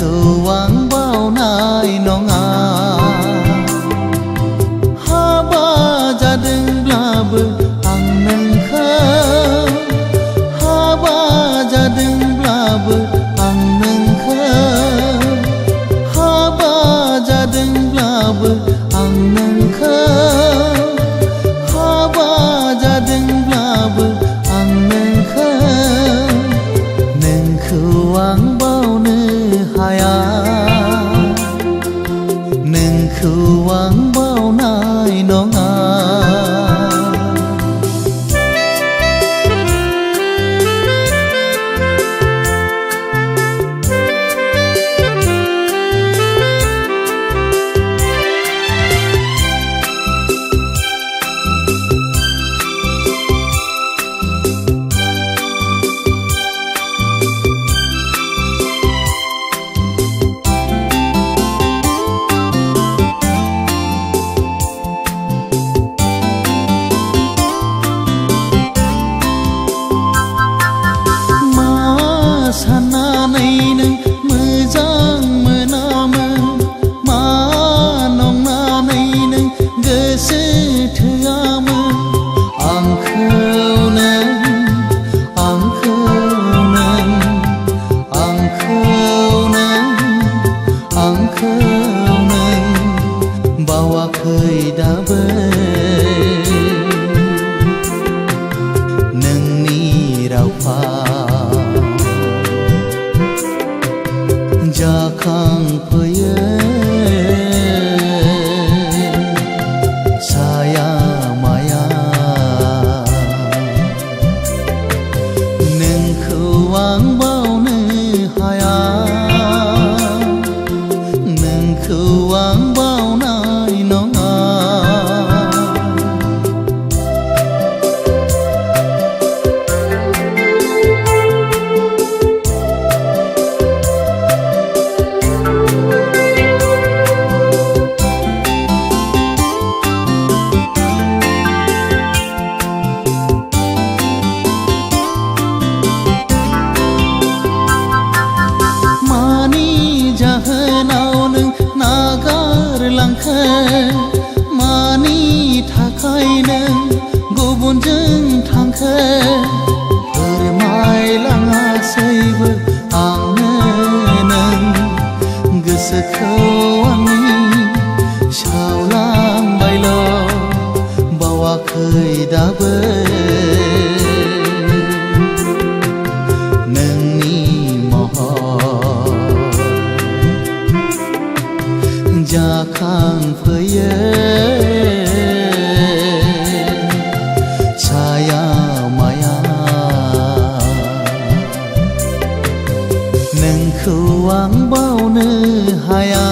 Nwngkhow Ang Baunw Haya Haba जादोंब्लाबो आं नोंखौ हाबा जादोंब्लाबो आं नोंखौ हाबा जादोंब्लाबो आं नोंखौ हाबा जादोंब्लाबो आं नोंखौ Nwngkhow Ang Baunw Haya Nwngkhow Ang Baunw साननानै नों मोजां मोनामोन मा नंनानै नों गोसो थोआमोन आंखौ नों आंखौ नों आंखौ नों आंखौ नों बावाखै दाबो नोंनि रावफा जाखांफैयो साया माया Nwngkhow Ang Baunw Haya Nwngkhow Ang Baunw लांखो मानि थाखाय नों गुबुनजों थांखो फोरमायलाङासैबो आंनो नों गोसोखौ आंनि सावलांबायल' बावाखै दाबो नोंनि महर जाखांफैयो साया माया Nwngkhow Ang Baunw Haya